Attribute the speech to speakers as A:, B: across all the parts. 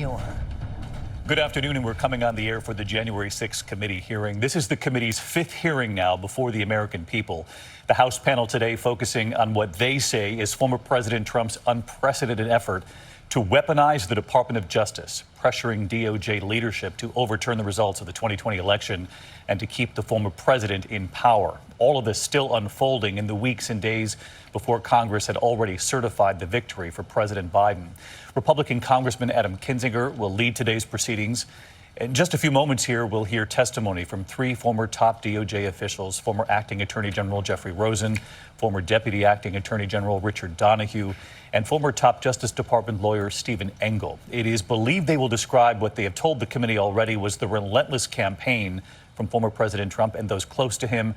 A: Muir.
B: Good afternoon, and we're coming on the air for the January 6th committee hearing. This is the committee's fifth hearing now before the American people. The House panel today focusing on what they say is former President Trump's unprecedented effort to weaponize the Department of Justice, pressuring DOJ leadership to overturn the results of the 2020 election and to keep the former president in power. All of this still unfolding in the weeks and days before Congress had already certified the victory for President Biden. Republican Congressman Adam Kinzinger will lead today's proceedings. In just a few moments here, we'll hear testimony from three former top DOJ officials: former Acting Attorney General Jeffrey Rosen, former Deputy Acting Attorney General Richard Donoghue, and former top Justice Department lawyer Steven Engel. It is believed they will describe what they have told the committee already was the relentless campaign from former President Trump and those close to him,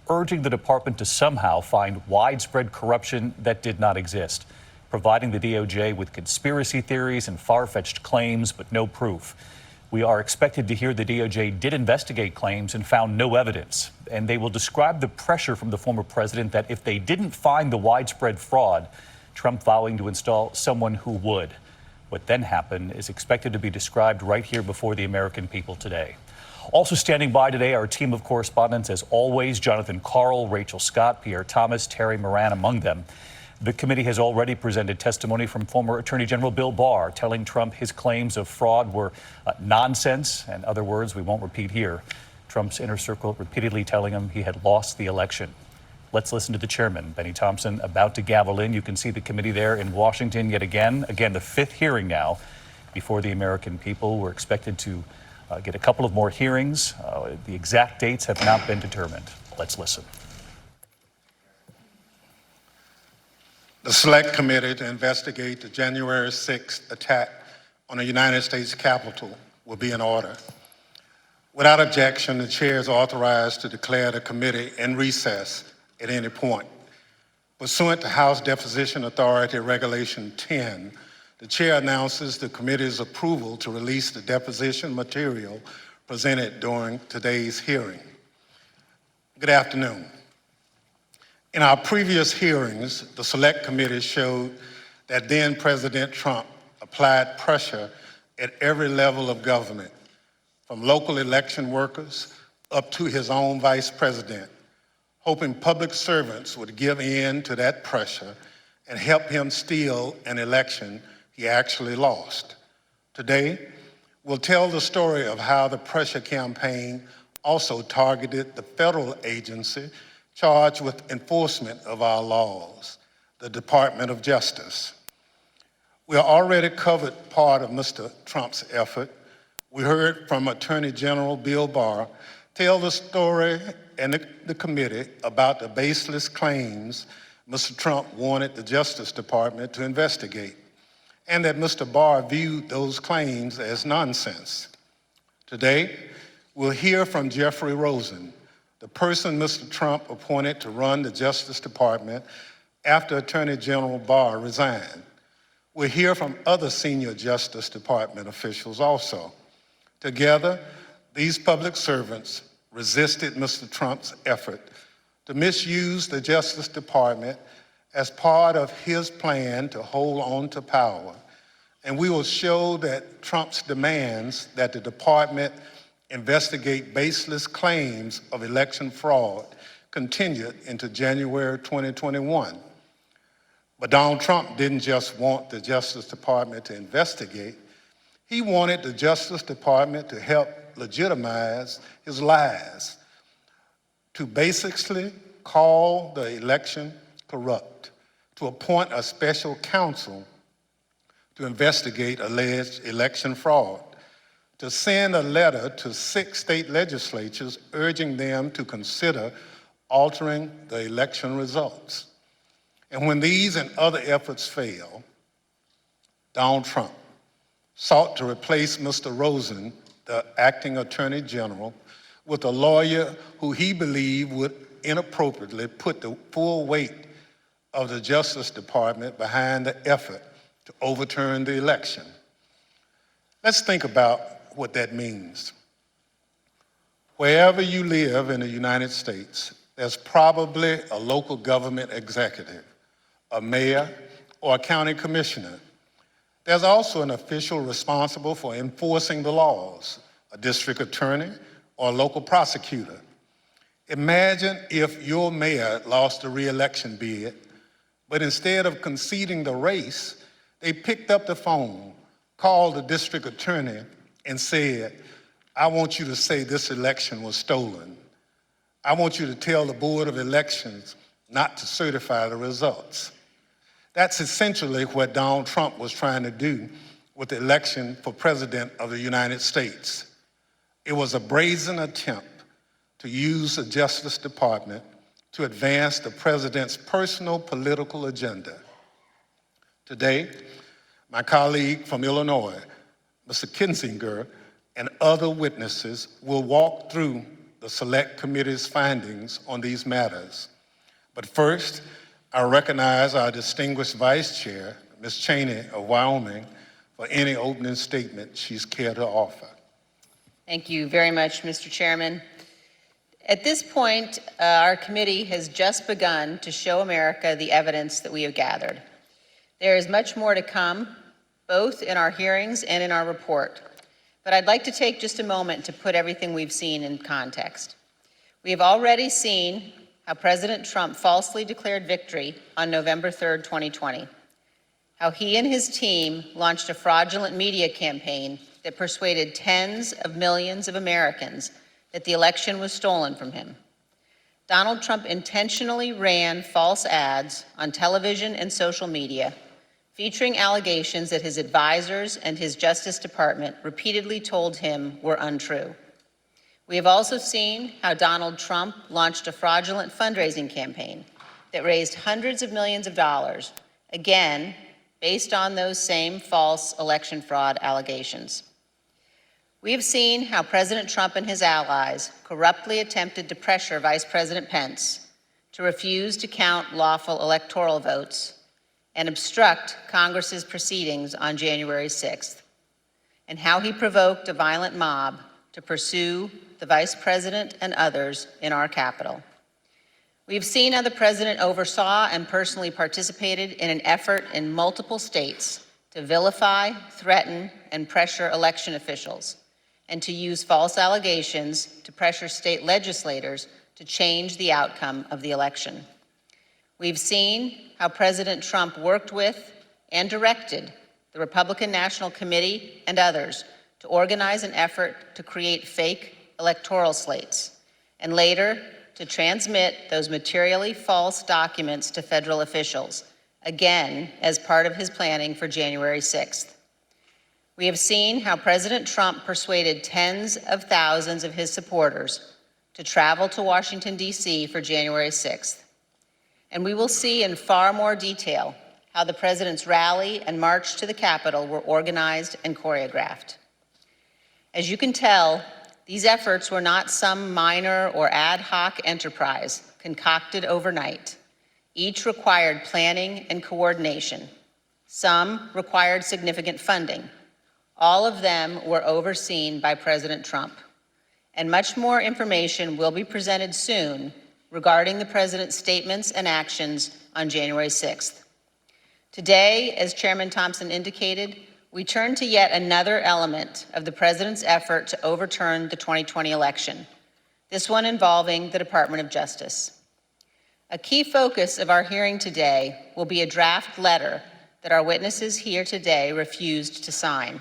B: urging the department to somehow find widespread corruption that did not exist, providing the DOJ with conspiracy theories and far-fetched claims, but no proof. We are expected to hear the DOJ did investigate claims and found no evidence, and they will describe the pressure from the former president that if they didn't find the widespread fraud, Trump vowing to install someone who would. What then happened is expected to be described right here before the American people today. Also standing by today, our team of correspondents, as always: Jonathan Karl, Rachel Scott, Pierre Thomas, Terry Moran among them. The committee has already presented testimony from former Attorney General Bill Barr, telling Trump his claims of fraud were nonsense, and other words we won't repeat here. Trump's inner circle repeatedly telling him he had lost the election. Let's listen to the chairman, Benny Thompson, about to gavel in. You can see the committee there in Washington yet again. Again, the fifth hearing now before the American people. We're expected to get a couple of more hearings. The exact dates have not been determined. Let's listen.
C: The Select Committee to investigate the January 6th attack on the United States Capitol will be in order. Without objection, the chair is authorized to declare the committee in recess at any point. Pursuant to House Deposition Authority Regulation 10, the chair announces the committee's approval to release the deposition material presented during today's hearing. Good afternoon. In our previous hearings, the Select Committee showed that then President Trump applied pressure at every level of government, from local election workers up to his own vice president, hoping public servants would give in to that pressure and help him steal an election he actually lost. Today, we'll tell the story of how the pressure campaign also targeted the federal agency charged with enforcement of our laws, the Department of Justice. We already covered part of Mr. Trump's effort. We heard from Attorney General Bill Barr tell the story and the committee about the baseless claims Mr. Trump wanted the Justice Department to investigate, and that Mr. Barr viewed those claims as nonsense. Today, we'll hear from Jeffrey Rosen, the person Mr. Trump appointed to run the Justice Department after Attorney General Barr resigned. We'll hear from other senior Justice Department officials also. Together, these public servants resisted Mr. Trump's effort to misuse the Justice Department as part of his plan to hold on to power. And we will show that Trump's demands that the department investigate baseless claims of election fraud continued into January 2021. But Donald Trump didn't just want the Justice Department to investigate. He wanted the Justice Department to help legitimize his lies, to basically call the election corrupt, to appoint a special counsel to investigate alleged election fraud, to send a letter to 6 state legislatures urging them to consider altering the election results. And when these and other efforts failed, Donald Trump sought to replace Mr. Rosen, the acting attorney general, with a lawyer who he believed would inappropriately put the full weight of the Justice Department behind the effort to overturn the election. Let's think about what that means. Wherever you live in the United States, there's probably a local government executive, a mayor, or a county commissioner There's also an official responsible for enforcing the laws, a district attorney or a local prosecutor. Imagine if your mayor lost a re-election bid, but instead of conceding the race, they picked up the phone, called the district attorney, and said, I want you to say this election was stolen. I want you to tell the Board of Elections not to certify the results. That's essentially what Donald Trump was trying to do with the election for President of the United States. It was a brazen attempt to use the Justice Department to advance the president's personal political agenda. Today, my colleague from Illinois, Mr. Kinzinger, and other witnesses will walk through the Select Committee's findings on these matters. But first, I recognize our distinguished Vice Chair, Ms. Cheney of Wyoming, for any opening statement she's cared to offer.
A: Thank you very much, Mr. Chairman. At this point, our committee has just begun to show America the evidence that we have gathered. There is much more to come, both in our hearings and in our report. But I'd like to take just a moment to put everything we've seen in context. We have already seen how President Trump falsely declared victory on November 3rd, 2020, how he and his team launched a fraudulent media campaign that persuaded tens of millions of Americans that the election was stolen from him. Donald Trump intentionally ran false ads on television and social media, featuring allegations that his advisors and his Justice Department repeatedly told him were untrue. We have also seen how Donald Trump launched a fraudulent fundraising campaign that raised hundreds of millions of dollars, again, based on those same false election fraud allegations. We have seen how President Trump and his allies corruptly attempted to pressure Vice President Pence to refuse to count lawful electoral votes and obstruct Congress's proceedings on January 6th, and how he provoked a violent mob to pursue the Vice President and others in our Capitol. We've seen how the President oversaw and personally participated in an effort in multiple states to vilify, threaten, and pressure election officials, and to use false allegations to pressure state legislators to change the outcome of the election. We've seen how President Trump worked with and directed the Republican National Committee and others to organize an effort to create fake electoral slates, and later to transmit those materially false documents to federal officials, again as part of his planning for January 6th. We have seen how President Trump persuaded tens of thousands of his supporters to travel to Washington, D.C. for January 6th. And we will see in far more detail how the President's rally and march to the Capitol were organized and choreographed. As you can tell, these efforts were not some minor or ad hoc enterprise concocted overnight. Each required planning and coordination. Some required significant funding. All of them were overseen by President Trump. And much more information will be presented soon regarding the President's statements and actions on January 6th. Today, as Chairman Thompson indicated, we turn to yet another element of the President's effort to overturn the 2020 election, this one involving the Department of Justice. A key focus of our hearing today will be a draft letter that our witnesses here today refused to sign.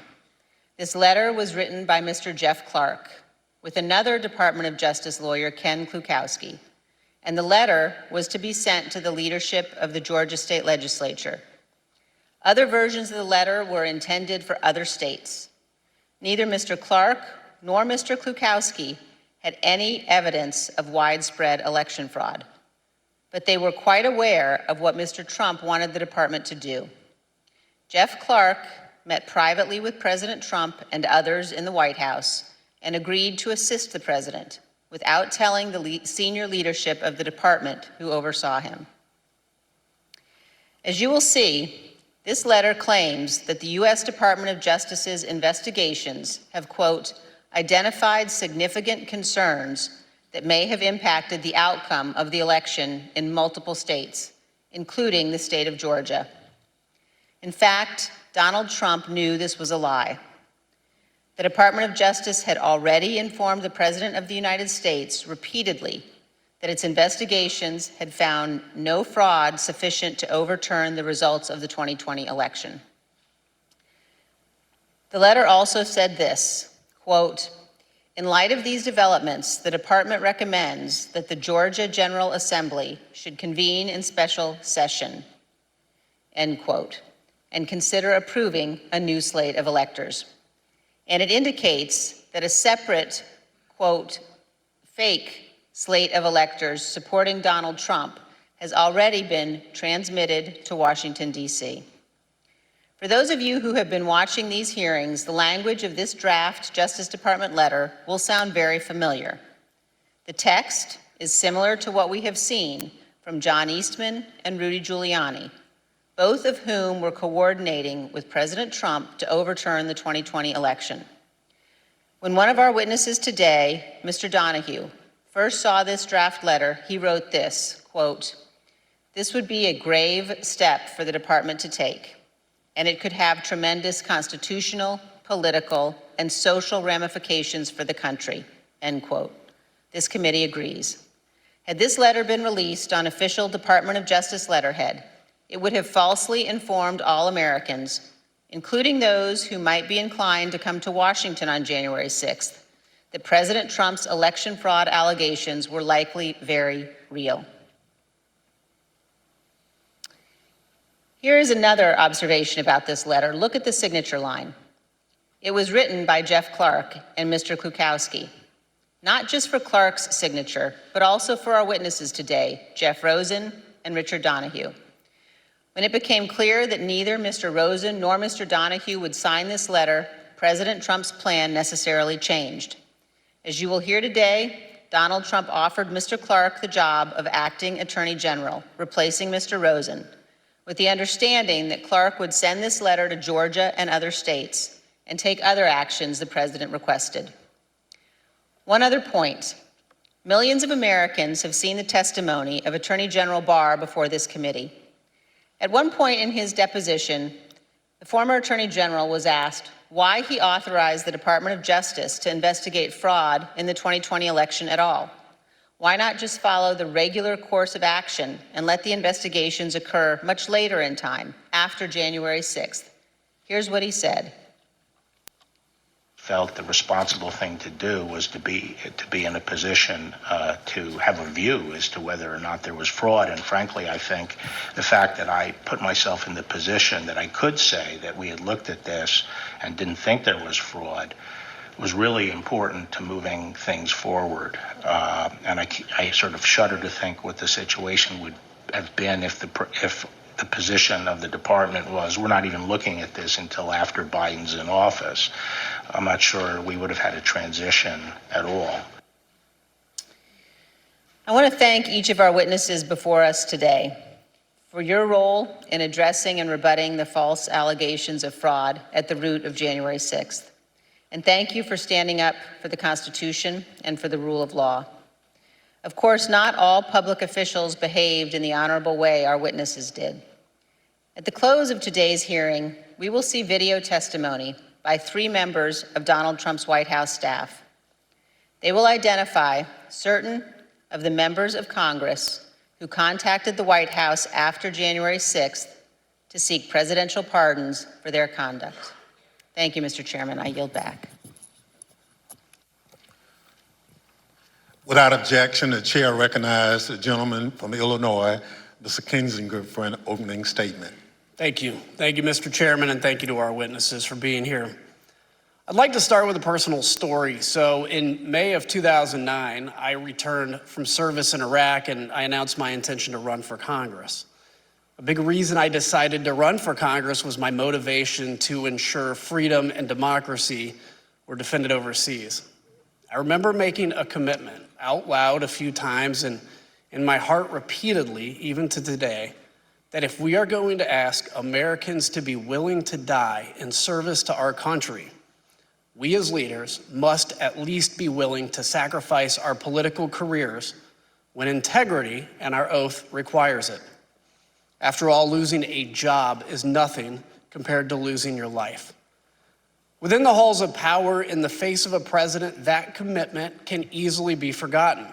A: This letter was written by Mr. Jeff Clark with another Department of Justice lawyer, Ken Klukowski, and the letter was to be sent to the leadership of the Georgia State Legislature. Other versions of the letter were intended for other states. Neither Mr. Clark nor Mr. Klukowski had any evidence of widespread election fraud, but they were quite aware of what Mr. Trump wanted the department to do. Jeff Clark met privately with President Trump and others in the White House and agreed to assist the president without telling the senior leadership of the department who oversaw him. As you will see, this letter claims that the U.S. Department of Justice's investigations have, quote, identified significant concerns that may have impacted the outcome of the election in multiple states, including the state of Georgia. In fact, Donald Trump knew this was a lie. The Department of Justice had already informed the President of the United States repeatedly that its investigations had found no fraud sufficient to overturn the results of the 2020 election. The letter also said this, quote, "In light of these developments, the department recommends that the Georgia General Assembly should convene in special session," end quote, "and consider approving a new slate of electors." And it indicates that a separate, quote, "fake slate of electors supporting Donald Trump has already been transmitted to Washington, D.C. For those of you who have been watching these hearings, the language of this draft Justice Department letter will sound very familiar. The text is similar to what we have seen from John Eastman and Rudy Giuliani, both of whom were coordinating with President Trump to overturn the 2020 election. When one of our witnesses today, Mr. Donoghue, first saw this draft letter, he wrote this, quote, "This would be a grave step for the department to take, and it could have tremendous constitutional, political, and social ramifications for the country," end quote. This committee agrees. Had this letter been released on official Department of Justice letterhead, it would have falsely informed all Americans, including those who might be inclined to come to Washington on January 6th, that President Trump's election fraud allegations were likely very real. Here is another observation about this letter. Look at the signature line. It was written by Jeff Clark and Mr. Klukowski, not just for Clark's signature, but also for our witnesses today, Jeff Rosen and Richard Donoghue. When it became clear that neither Mr. Rosen nor Mr. Donoghue would sign this letter, President Trump's plan necessarily changed. As you will hear today, Donald Trump offered Mr. Clark the job of acting Attorney General, replacing Mr. Rosen, with the understanding that Clark would send this letter to Georgia and other states and take other actions the president requested. One other point. Millions of Americans have seen the testimony of Attorney General Barr before this committee. At one point in his deposition, the former Attorney General was asked why he authorized the Department of Justice to investigate fraud in the 2020 election at all. Why not just follow the regular course of action and let the investigations occur much later in time, after January 6th? Here's what he said.
D: Felt the responsible thing to do was to be in a position to have a view as to whether or not there was fraud. And frankly, I think the fact that I put myself in the position that I could say that we had looked at this and didn't think there was fraud was really important to moving things forward. And I sort of shudder to think what the situation would have been if the position of the department was, we're not even looking at this until after Biden's in office. I'm not sure we would have had a transition at all.
A: I want to thank each of our witnesses before us today for your role in addressing and rebutting the false allegations of fraud at the root of January 6th. And thank you for standing up for the Constitution and for the rule of law. Of course, not all public officials behaved in the honorable way our witnesses did. At the close of today's hearing, we will see video testimony by 3 members of Donald Trump's White House staff. They will identify certain of the members of Congress who contacted the White House after January 6th to seek presidential pardons for their conduct. Thank you, Mr. Chairman. I yield back.
C: Without objection, the chair recognizes the gentleman from Illinois, Mr. Kinzinger, for an opening statement.
E: Thank you. Thank you, Mr. Chairman, and thank you to our witnesses for being here. I'd like to start with a personal story. So in May of 2009, I returned from service in Iraq and I announced my intention to run for Congress. A big reason I decided to run for Congress was my motivation to ensure freedom and democracy were defended overseas. I remember making a commitment out loud a few times and in my heart repeatedly, even to today, that if we are going to ask Americans to be willing to die in service to our country, we as leaders must at least be willing to sacrifice our political careers when integrity and our oath requires it. After all, losing a job is nothing compared to losing your life. Within the halls of power, in the face of a president, that commitment can easily be forgotten.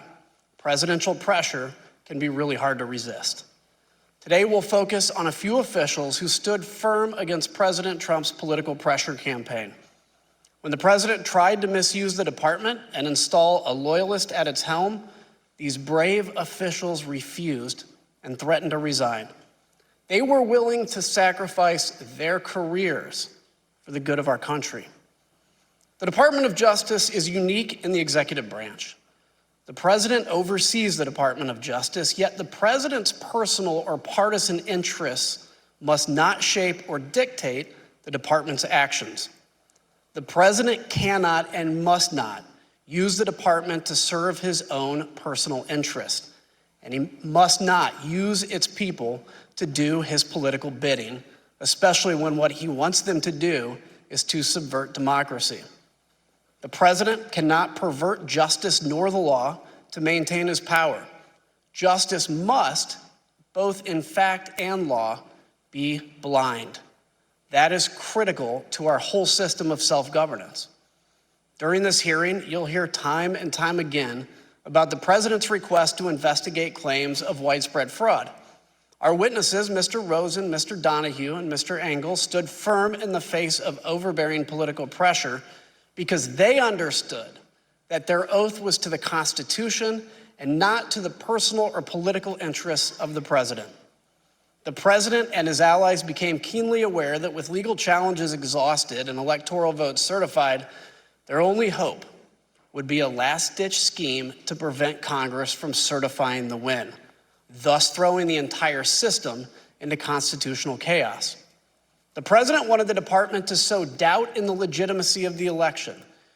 E: Presidential pressure can be really hard to resist. Today, we'll focus on a few officials who stood firm against President Trump's political pressure campaign. When the president tried to misuse the department and install a loyalist at its helm, these brave officials refused and threatened to resign. They were willing to sacrifice their careers for the good of our country. The Department of Justice is unique in the executive branch. The president oversees the Department of Justice, yet the president's personal or partisan interests must not shape or dictate the department's actions. The president cannot and must not use the department to serve his own personal interest, and he must not use its people to do his political bidding, especially when what he wants them to do is to subvert democracy. The president cannot pervert justice nor the law to maintain his power. Justice must, both in fact and law, be blind. That is critical to our whole system of self-governance. During this hearing, you'll hear time and time again about the president's request to investigate claims of widespread fraud. Our witnesses, Mr. Rosen, Mr. Donoghue, and Mr. Engel, stood firm in the face of overbearing political pressure because they understood that their oath was to the Constitution and not to the personal or political interests of the president. The president and his allies became keenly aware that with legal challenges exhausted and electoral votes certified, their only hope would be a last-ditch scheme to prevent Congress from certifying the win, thus throwing the entire system into constitutional chaos. The president wanted the department to sow doubt in the legitimacy of the election,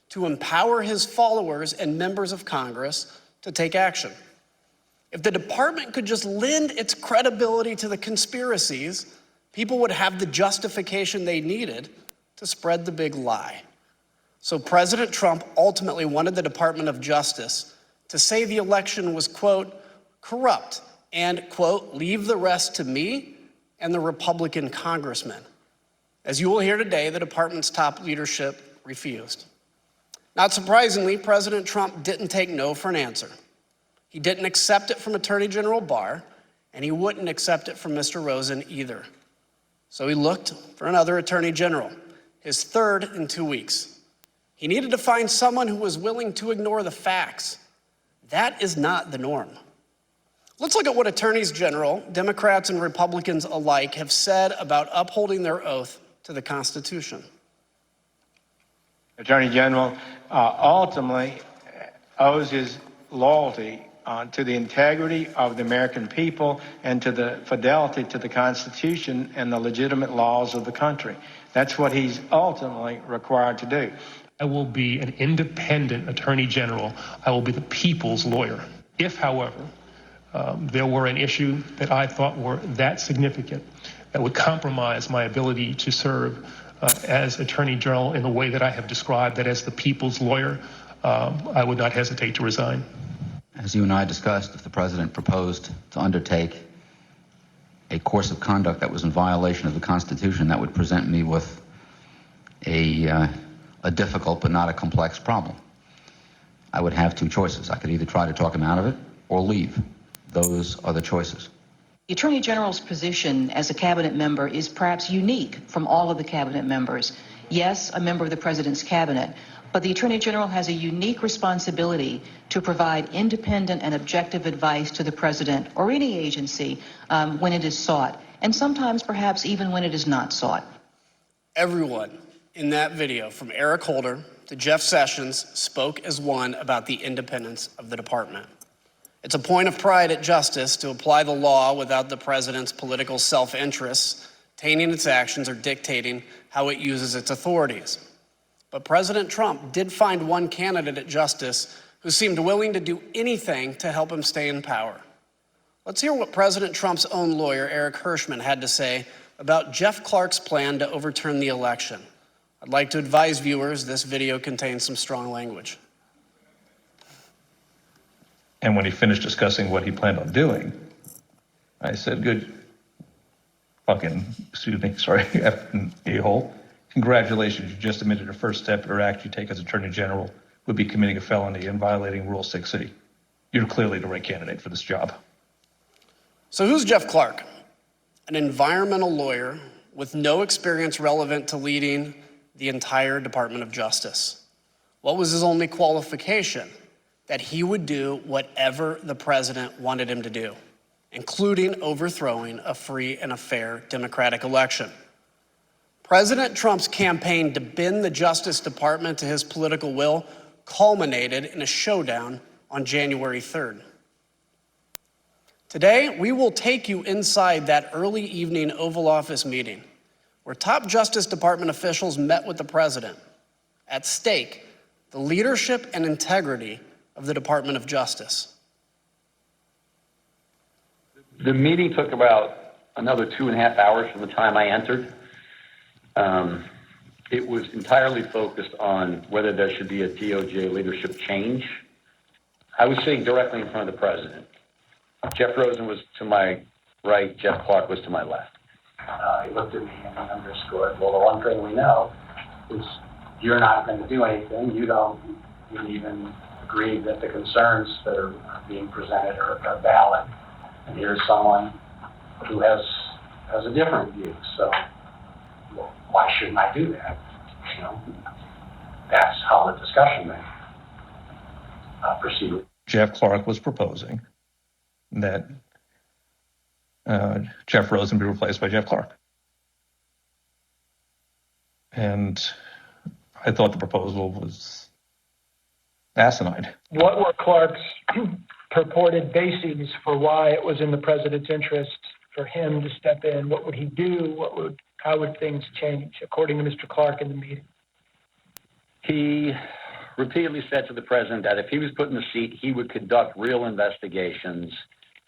E: to empower his followers and members of Congress to take action. If the department could just lend its credibility to the conspiracies, people would have the justification they needed to spread the big lie. So President Trump ultimately wanted the Department of Justice to say the election was, quote, corrupt, and, quote, leave the rest to me and the Republican congressmen. As you will hear today, the department's top leadership refused. Not surprisingly, President Trump didn't take no for an answer. He didn't accept it from Attorney General Barr, and he wouldn't accept it from Mr. Rosen either. So he looked for another Attorney General, his third in 2 weeks. He needed to find someone who was willing to ignore the facts. That is not the norm. Let's look at what attorneys general, Democrats and Republicans alike, have said about upholding their oath to the Constitution.
F: Attorney General ultimately owes his loyalty to the integrity of the American people and to the fidelity to the Constitution and the legitimate laws of the country. That's what he's ultimately required to do.
G: I will be an independent attorney general. I will be the people's lawyer. If, however, there were an issue that I thought were that significant that would compromise my ability to serve as attorney general in the way that I have described, that as the people's lawyer, I would not hesitate to resign.
H: As you and I discussed, if the president proposed to undertake a course of conduct that was in violation of the Constitution, that would present me with a difficult but not a complex problem. I would have two choices. I could either try to talk him out of it or leave. Those are the choices.
I: The Attorney General's position as a cabinet member is perhaps unique from all of the cabinet members. Yes, a member of the president's cabinet, but the Attorney General has a unique responsibility to provide independent and objective advice to the president or any agency when it is sought, and sometimes perhaps even when it is not sought.
E: Everyone in that video, from Eric Holder to Jeff Sessions, spoke as one about the independence of the department. It's a point of pride at Justice to apply the law without the president's political self-interests tainting its actions or dictating how it uses its authorities. But President Trump did find one candidate at Justice who seemed willing to do anything to help him stay in power. Let's hear what President Trump's own lawyer, Eric Hirschman, had to say about Jeff Clark's plan to overturn the election. I'd like to advise viewers this video contains some strong language.
J: And when he finished discussing what he planned on doing, I said, good, effing a-hole. Congratulations, you just admitted a first step or act you take as Attorney General would be committing a felony and violating Rule 6C. You're clearly the right candidate for this job.
E: So who's Jeff Clark? An environmental lawyer with no experience relevant to leading the entire Department of Justice. What was his only qualification? That he would do whatever the president wanted him to do, including overthrowing a free and a fair democratic election. President Trump's campaign to bend the Justice Department to his political will culminated in a showdown on January 3rd. Today, we will take you inside that early evening Oval Office meeting where top Justice Department officials met with the president. At stake, the leadership and integrity of the Department of Justice.
K: The meeting took about another 2.5 hours from the time I entered. It was entirely focused on whether there should be a DOJ leadership change. I was sitting directly in front of the president. Jeff Rosen was to my right, Jeff Clark was to my left. He looked at me and he underscored, well, the one thing we know is you're not going to do anything. You don't even agree that the concerns that are being presented are valid. And here's someone who has a different view. So well, why shouldn't I do that? You know, that's how the discussion then proceeded.
J: Jeff Clark was proposing that Jeff Rosen be replaced by Jeff Clark. And I thought the proposal was asinine.
L: What were Clark's purported bases for why it was in the president's interest for him to step in? What would he do? How would things change, according to Mr. Clark in the meeting?
K: He repeatedly said to the president that if he was put in the seat, he would conduct real investigations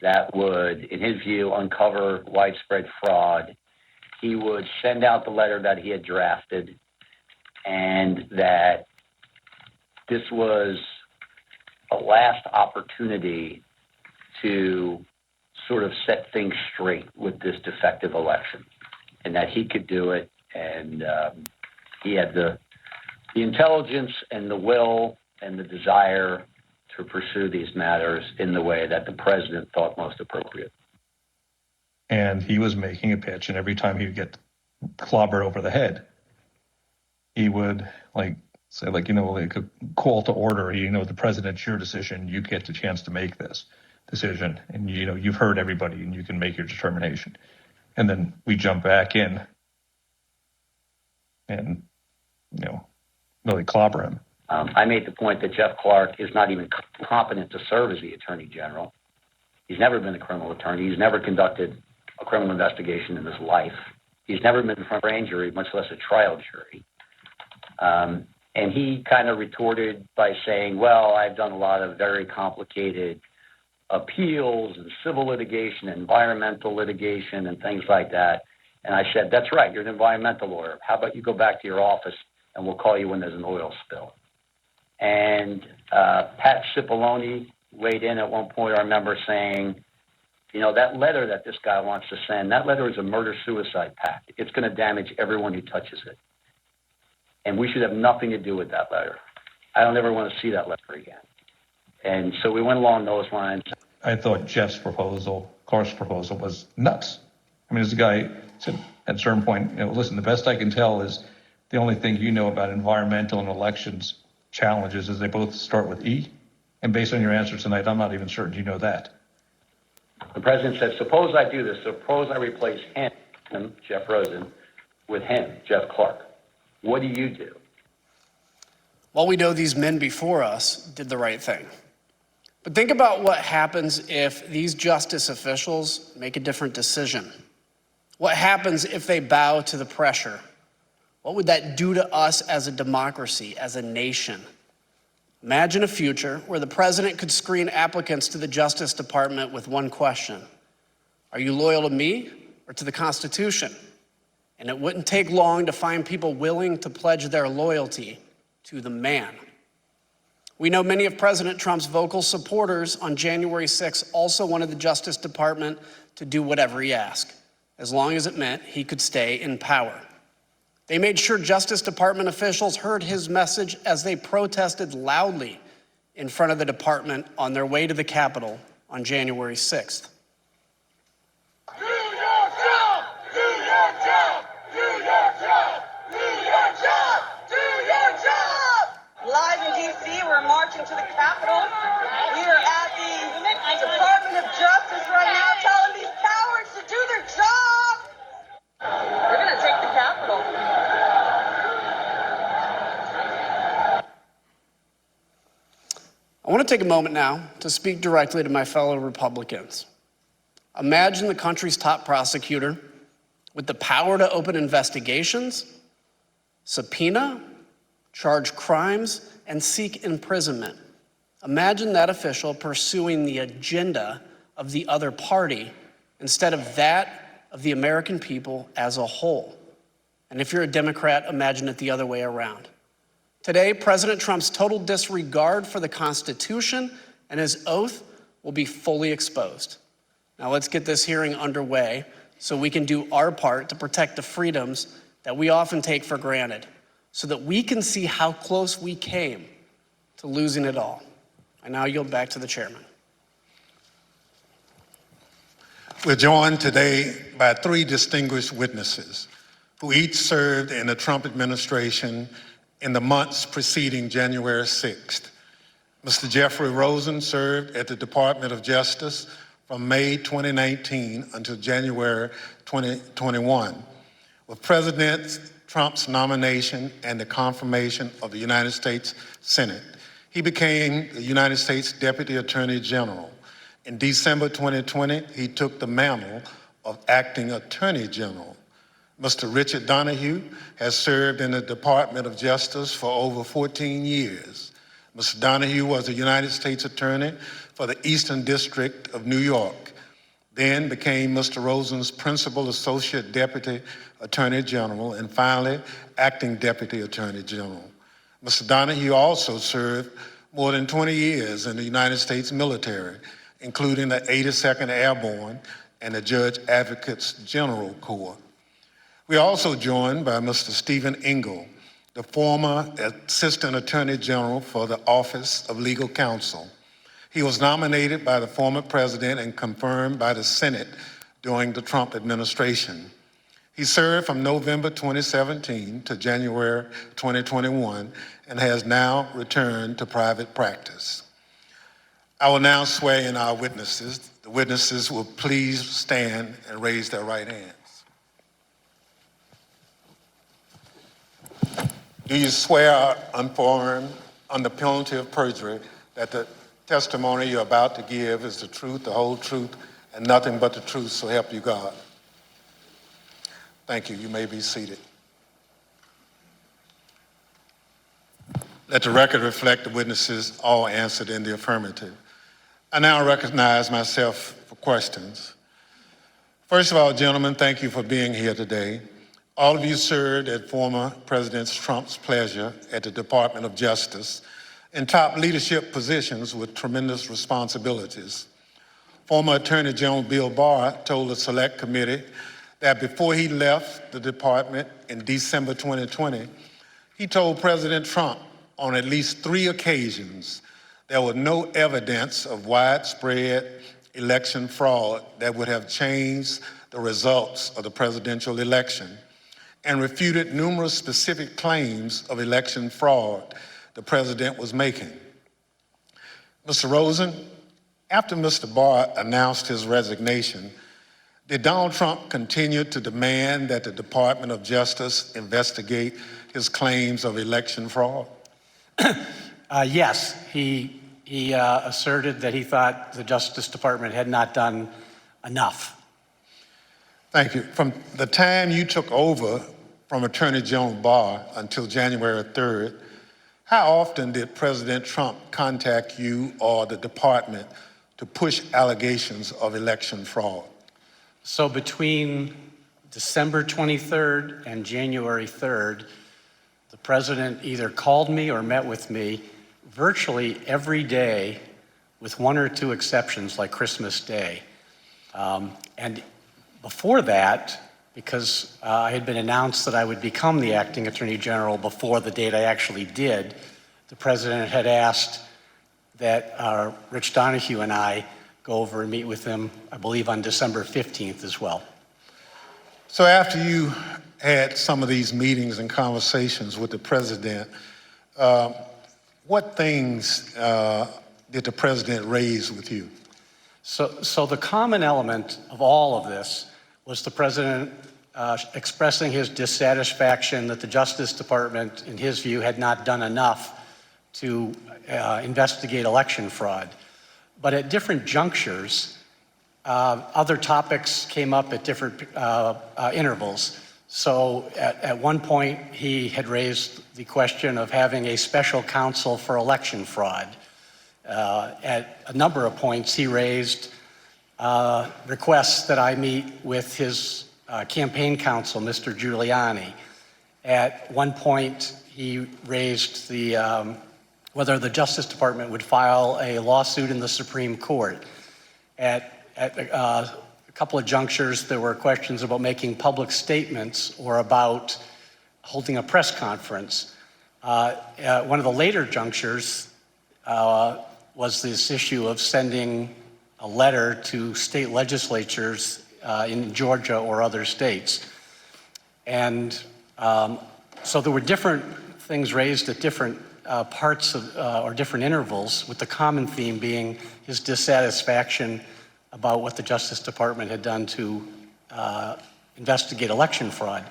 K: that would, in his view, uncover widespread fraud. He would send out the letter that he had drafted, and that this was a last opportunity to sort of set things straight with this defective election, and that he could do it, and he had the intelligence and the will and the desire to pursue these matters in the way that the president thought most appropriate.
J: And he was making a pitch, and every time he would get clobbered over the head, he would say, like a call to order. The president's your decision. You get the chance to make this decision, and you've heard everybody, and you can make your determination. And then we jump back in, and really clobber him.
K: I made the point that Jeff Clark is not even competent to serve as the Attorney General. He's never been a criminal attorney. He's never conducted a criminal investigation in his life. He's never been in front of a grand jury, much less a trial jury. And he kind of retorted by saying, well, I've done a lot of very complicated appeals and civil litigation, environmental litigation, and things like that. And I said, that's right, you're an environmental lawyer. How about you go back to your office and we'll call you when there's an oil spill. And Pat Cipollone weighed in at one point, I remember saying, that letter that this guy wants to send, that letter is a murder-suicide pact. It's going to damage everyone who touches it. And we should have nothing to do with that letter. I don't ever want to see that letter again. And so we went along those lines.
J: I thought Jeff's proposal, Clark's proposal, was nuts. I mean, this guy said at a certain point, listen, the best I can tell is the only thing you know about environmental and elections challenges is they both start with E. And based on your answer tonight, I'm not even certain you know that.
K: The president said, suppose I do this. Suppose I replace him, Jeff Rosen, with him, Jeff Clark. What do you do?
E: Well, we know these men before us did the right thing. But think about what happens if these justice officials make a different decision. What happens if they bow to the pressure? What would that do to us as a democracy, as a nation? Imagine a future where the president could screen applicants to the Justice Department with one question. Are you loyal to me or to the Constitution? And it wouldn't take long to find people willing to pledge their loyalty to the man. We know many of President Trump's vocal supporters on January 6th also wanted the Justice Department to do whatever he asked. as long as it meant he could stay in power. They made sure Justice Department officials heard his message as they protested loudly in front of the department on their way to the Capitol on January 6th.
M: Do your job! Do your job! Do your job! Do your job! Do your job!
N: Live in D.C., we're marching to the Capitol. We are at the Department of Justice right now telling these cowards to do their job. They're going to take the Capitol.
E: I want to take a moment now to speak directly to my fellow Republicans. Imagine the country's top prosecutor with the power to open investigations, subpoena, charge crimes, and seek imprisonment. Imagine that official pursuing the agenda of the other party instead of that of the American people as a whole. And if you're a Democrat, imagine it the other way around. Today, President Trump's total disregard for the Constitution and his oath will be fully exposed. Now let's get this hearing underway so we can do our part to protect the freedoms that we often take for granted, so that we can see how close we came to losing it all. I now yield back to the chairman.
C: We're joined today by three distinguished witnesses who each served in the Trump administration in the months preceding January 6th. Mr. Jeffrey Rosen served at the Department of Justice from May 2019 until January 2021. With President Trump's nomination and the confirmation of the United States Senate, he became the United States Deputy Attorney General. In December 2020, he took the mantle of Acting Attorney General. Mr. Richard Donoghue has served in the Department of Justice for over 14 years. Mr. Donoghue was a United States Attorney for the Eastern District of New York, then became Mr. Rosen's Principal Associate Deputy Attorney General, and finally, Acting Deputy Attorney General. Mr. Donoghue also served more than 20 years in the United States military, including the 82nd Airborne and the Judge Advocates General Corps. We are also joined by Mr. Steven Engel, the former Assistant Attorney General for the Office of Legal Counsel. He was nominated by the former president and confirmed by the Senate during the Trump administration. He served from November 2017 to January 2021 and has now returned to private practice. I will now swear in our witnesses. The witnesses will please stand and raise their right hands. Do you swear unaffirmed under penalty of perjury that the testimony you're about to give is the truth, the whole truth, and nothing but the truth, so help you God? Thank you. You may be seated. Let the record reflect the witnesses all answered in the affirmative. I now recognize myself for questions. First of all, gentlemen, thank you for being here today. All of you served at former President Trump's pleasure at the Department of Justice in top leadership positions with tremendous responsibilities. Former Attorney General Bill Barr told the Select Committee that before he left the department in December 2020, he told President Trump on at least 3 occasions there was no evidence of widespread election fraud that would have changed the results of the presidential election, and refuted numerous specific claims of election fraud the president was making. Mr. Rosen, after Mr. Barr announced his resignation, did Donald Trump continue to demand that the Department of Justice investigate his claims of election fraud?
O: Yes, he asserted that he thought the Justice Department had not done enough.
C: Thank you. From the time you took over from Attorney General Barr until January 3rd, how often did President Trump contact you or the department to push allegations of election fraud?
O: So between December 23rd and January 3rd, the president either called me or met with me virtually every day, with 1 or 2 exceptions like Christmas Day. And Before that, because I had been announced that I would become the acting Attorney General before the date I actually did, the President had asked that Rich Donoghue and I go over and meet with him, I believe, on December 15th as well.
C: So after you had some of these meetings and conversations with the President, what things did the President raise with you?
O: So the common element of all of this was the President expressing his dissatisfaction that the Justice Department, in his view, had not done enough to investigate election fraud. But at different junctures, other topics came up at different intervals. So at one point, he had raised the question of having a special counsel for election fraud. At a number of points, he raised requests that I meet with his campaign counsel, Mr. Giuliani. At one point, he raised whether the Justice Department would file a lawsuit in the Supreme Court. At a couple of junctures, there were questions about making public statements or about holding a press conference. One of the later junctures was this issue of sending a letter to state legislatures in Georgia or other states. And so there were different things raised at different parts of, or different intervals, with the common theme being his dissatisfaction about what the Justice Department had done to investigate election fraud.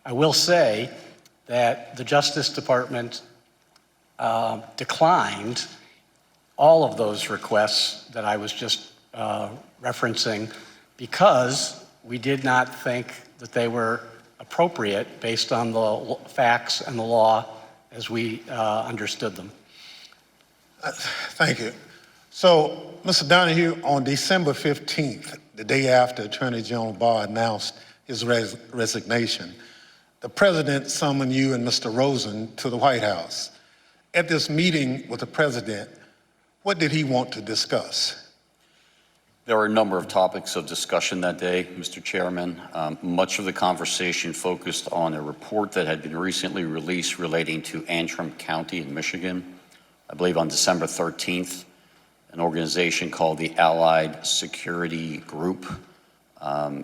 O: I will say that the Justice Department declined all of those requests that I was just referencing because we did not think that they were appropriate based on the facts and the law as we understood them.
C: Thank you. So, Mr. Donoghue, on December 15th, the day after Attorney General Barr announced his resignation, the President summoned you and Mr. Rosen to the White House. At this meeting with the President, what did he want to discuss?
P: There were a number of topics of discussion that day, Mr. Chairman. Much of the conversation focused on a report that had been recently released relating to Antrim County in Michigan. I believe on December 13th, an organization called the Allied Security Group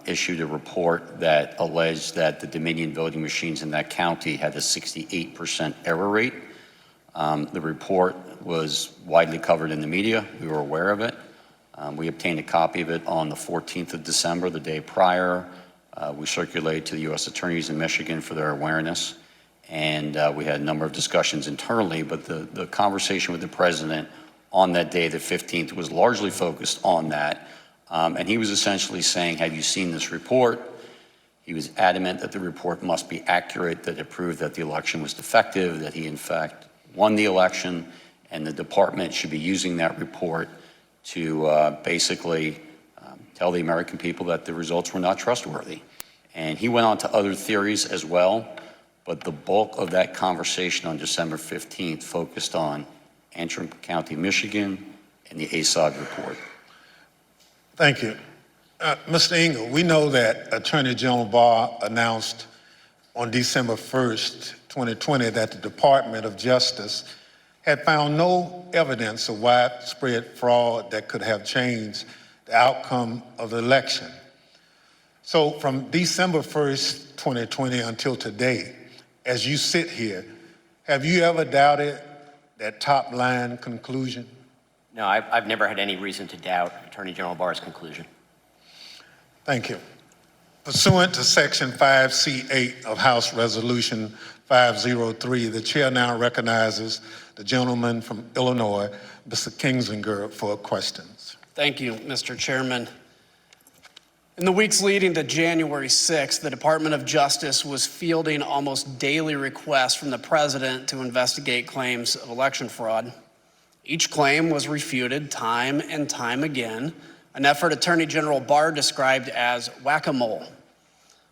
P: issued a report that alleged that the Dominion voting machines in that county had a 68% error rate. The report was widely covered in the media. We were aware of it. We obtained a copy of it on the 14th of December, the day prior. We circulated to the U.S. attorneys in Michigan for their awareness. And we had a number of discussions internally, but the conversation with the President on that day, the 15th, was largely focused on that. And he was essentially saying, have you seen this report? He was adamant that the report must be accurate, that it proved that the election was defective, that he in fact won the election, and the department should be using that report to basically tell the American people that the results were not trustworthy. And he went on to other theories as well, but the bulk of that conversation on December 15th focused on Antrim County, Michigan, and the ASOG report.
C: Thank you. Mr. Engel, we know that Attorney General Barr announced on December 1st, 2020, that the Department of Justice had found no evidence of widespread fraud that could have changed the outcome of the election. So from December 1st, 2020 until today, as you sit here, have you ever doubted that top line conclusion?
Q: No, I've never had any reason to doubt Attorney General Barr's conclusion.
C: Thank you. Pursuant to Section 5C8 of House Resolution 503, the chair now recognizes the gentleman from Illinois, Mr. Kinzinger, for questions.
E: Thank you, Mr. Chairman. In the weeks leading to January 6th, the Department of Justice was fielding almost daily requests from the President to investigate claims of election fraud. Each claim was refuted time and time again, an effort Attorney General Barr described as whack-a-mole.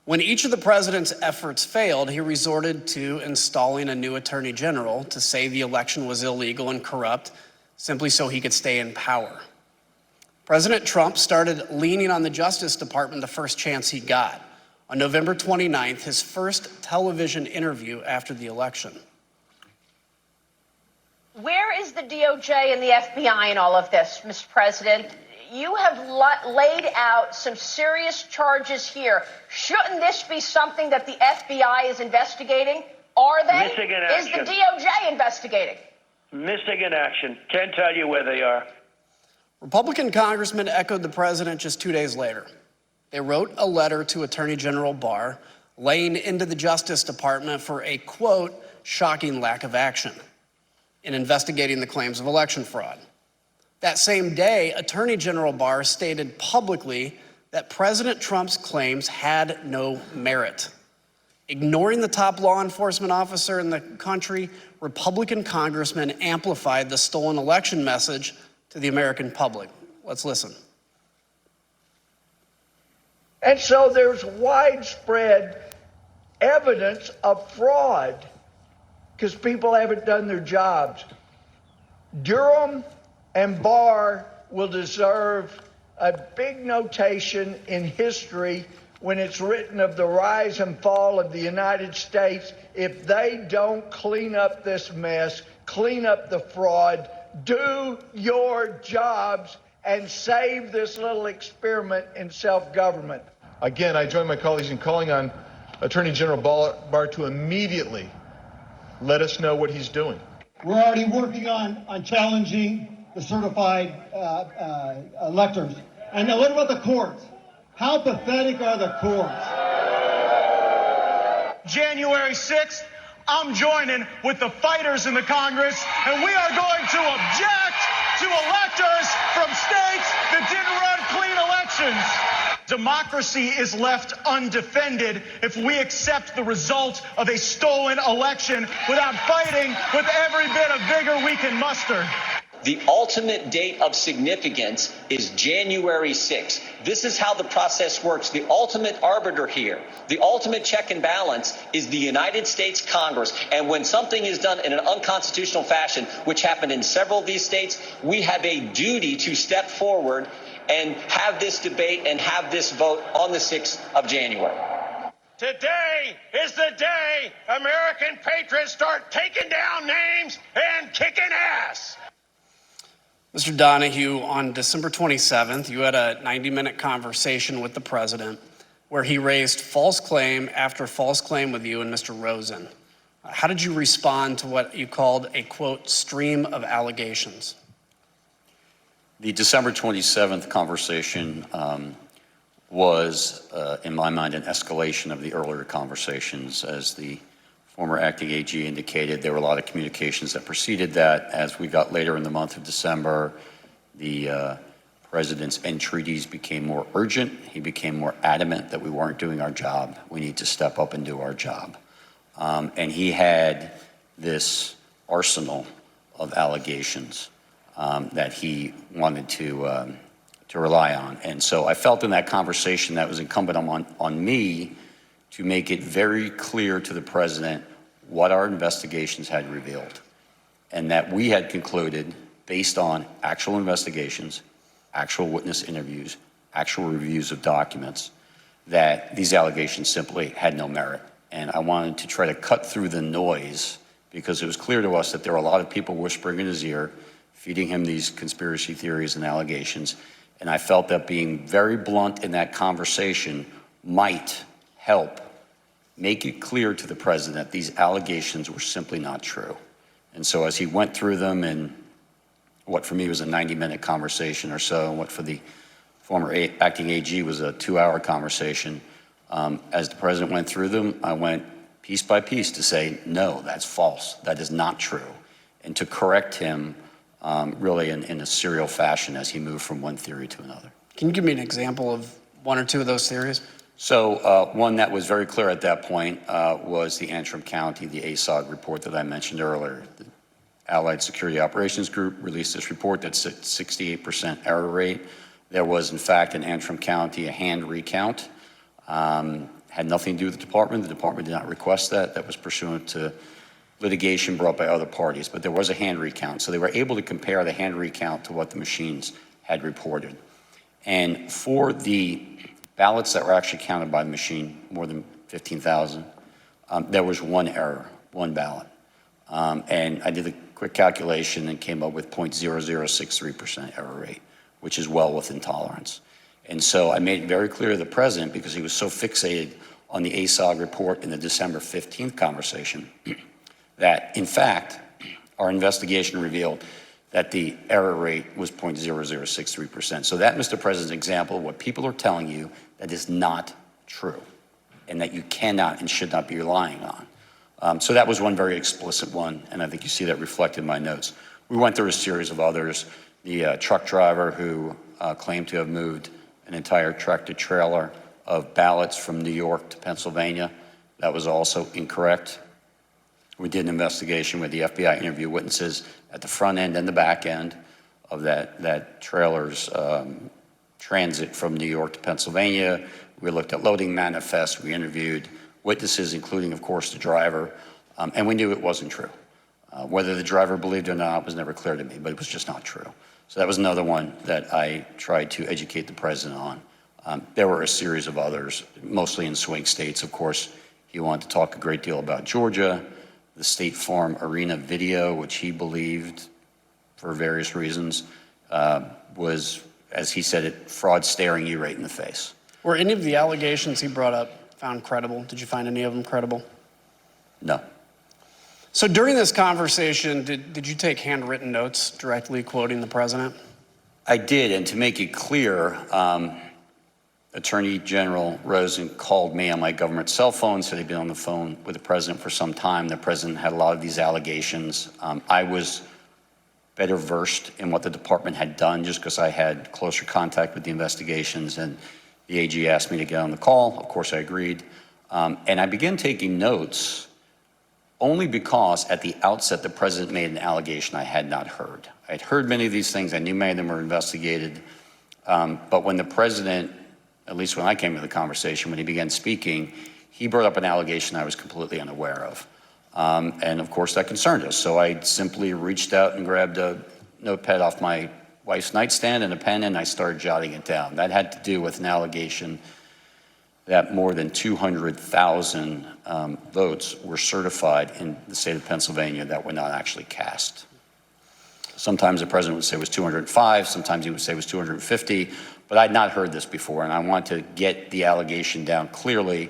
E: When each of the President's efforts failed, he resorted to installing a new Attorney General to say the election was illegal and corrupt, simply so he could stay in power. President Trump started leaning on the Justice Department the first chance he got. On November 29th, his first television interview after the election.
R: Where is the DOJ and the FBI in all of this, Mr. President? You have laid out some serious charges here. Shouldn't this be something that the FBI is investigating? Are they?
S: Missing in
R: Is
S: action.
R: the DOJ investigating?
S: Missing in action. Can't tell you where they are.
E: Republican congressmen echoed the president just 2 days later. They wrote a letter to Attorney General Barr laying into the Justice Department for a, quote, shocking lack of action in investigating the claims of election fraud. That same day, Attorney General Barr stated publicly that President Trump's claims had no merit. Ignoring the top law enforcement officer in the country, Republican congressmen amplified the stolen election message to the American public. Let's listen.
T: And so there's widespread evidence of fraud because people haven't done their jobs. Durham and Barr will deserve a big notation in history when it's written of the rise and fall of the United States if they don't clean up this mess, clean up the fraud, do your jobs, and save this little experiment in self-government.
U: Again, I join my colleagues in calling on Attorney General Barr to immediately let us know what he's doing.
V: We're already working on challenging the certified electors. And now what about the courts? How pathetic are the courts?
W: January 6th, I'm joining with the fighters in the Congress, and we are going to object to electors from states that didn't run clean elections. Democracy is left undefended if we accept the result of a stolen election without fighting with every bit of vigor we can muster.
X: The ultimate date of significance is January 6th. This is how the process works. The ultimate arbiter here, the ultimate check and balance is the United States Congress. And when something is done in an unconstitutional fashion, which happened in several of these states, we have a duty to step forward and have this debate and have this vote on the 6th of January.
S: Today is the day American patriots start taking down names and kicking ass.
E: Mr. Donoghue, on December 27th, you had a 90-minute conversation with the president where he raised false claim after false claim with you and Mr. Rosen. How did you respond to what you called a, quote, stream of allegations?
P: The December 27th conversation was, in my mind, an escalation of the earlier conversations. As the former acting AG indicated, there were a lot of communications that preceded that. As we got later in the month of December, the president's entreaties became more urgent. He became more adamant that we weren't doing our job. We need to step up and do our job. And he had this arsenal of allegations that he wanted to rely on. And so I felt in that conversation that was incumbent on me to make it very clear to the president what our investigations had revealed, and that we had concluded, based on actual investigations, actual witness interviews, actual reviews of documents, that these allegations simply had no merit. And I wanted to try to cut through the noise, because it was clear to us that there were a lot of people whispering in his ear, feeding him these conspiracy theories and allegations. And I felt that being very blunt in that conversation might help make it clear to the president these allegations were simply not true. And so as he went through them in what for me was a 90-minute conversation or so, and what for the former acting AG was a 2-hour conversation, as the president went through them, I went piece by piece to say, no, that's false. That is not true. And to correct him really in a serial fashion as he moved from one theory to another.
E: Can you give me an example of one or two of those theories?
P: So one that was very clear at that point was the Antrim County, the ASOG report that I mentioned earlier. The Allied Security Operations Group released this report that's at 68% error rate. There was, in fact, in Antrim County, a hand recount. Had nothing to do with the department. The department did not request that. That was pursuant to litigation brought by other parties, but there was a hand recount. So they were able to compare the hand recount to what the machines had reported. And for the ballots that were actually counted by the machine, more than 15,000, there was one error, one ballot. And I did a quick calculation and came up with 0.0063% error rate, which is well within tolerance. And so I made it very clear to the president, because he was so fixated on the ASOG report in the December 15th conversation, that in fact, our investigation revealed that the error rate was 0.0063%. So that, Mr. President's example of what people are telling you that is not true, and that you cannot and should not be relying on. So that was one very explicit one, and I think you see that reflected in my notes. We went through a series of others. The truck driver who claimed to have moved an entire tractor trailer of ballots from New York to Pennsylvania, that was also incorrect. We did an investigation where the FBI interviewed witnesses at the front end and the back end of that trailer's transit from New York to Pennsylvania. We looked at loading manifests. We interviewed witnesses, including, of course, the driver, and we knew it wasn't true. Whether the driver believed it or not was never clear to me, but it was just not true. So that was another one that I tried to educate the president on. There were a series of others, mostly in swing states. Of course, he wanted to talk a great deal about Georgia, the State Farm Arena video, which he believed, for various reasons, was, as he said it, fraud staring you right in the face.
E: Were any of the allegations he brought up found credible? Did you find any of them credible?
P: No.
E: So during this conversation, did you take handwritten notes directly quoting the president?
P: I did, and to make it clear, Attorney General Rosen called me on my government cell phone, said he'd been on the phone with the president for some time. The president had a lot of these allegations. I was better versed in what the department had done just because I had closer contact with the investigations, and the AG asked me to get on the call. Of course, I agreed. And I began taking notes only because at the outset, the president made an allegation I had not heard. I'd heard many of these things. I knew many of them were investigated. But when the president, at least when I came to the conversation, when he began speaking, he brought up an allegation I was completely unaware of. And of course, that concerned us. So I simply reached out and grabbed a notepad off my wife's nightstand and a pen, and I started jotting it down. That had to do with an allegation that more than 200,000 votes were certified in the state of Pennsylvania that were not actually cast. Sometimes the president would say it was 205, sometimes he would say it was 250, but I'd not heard this before, and I want to get the allegation down clearly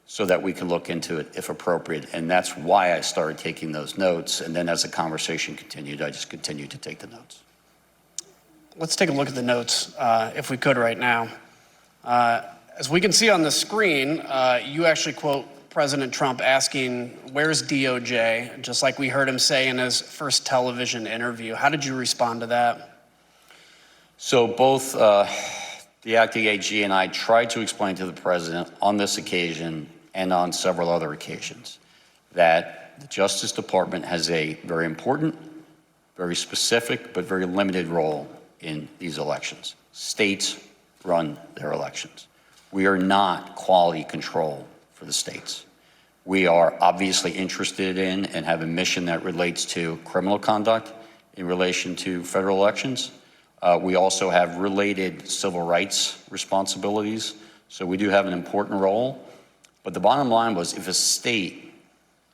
P: so that we can look into it if appropriate, and that's why I started taking those notes, and then as the conversation continued, I just continued to take the notes.
E: Let's take a look at the notes, if we could right now. As we can see on the screen, you actually quote President Trump asking, "Where's DOJ?" just like we heard him say in his first television interview. How did you respond to that?
P: So both the acting AG and I tried to explain to the president on this occasion and on several other occasions that the Justice Department has a very important, very specific, but very limited role in these elections. States run their elections. We are not quality control for the states. We are obviously interested in and have a mission that relates to criminal conduct in relation to federal elections. We also have related civil rights responsibilities. So we do have an important role. But the bottom line was, if a state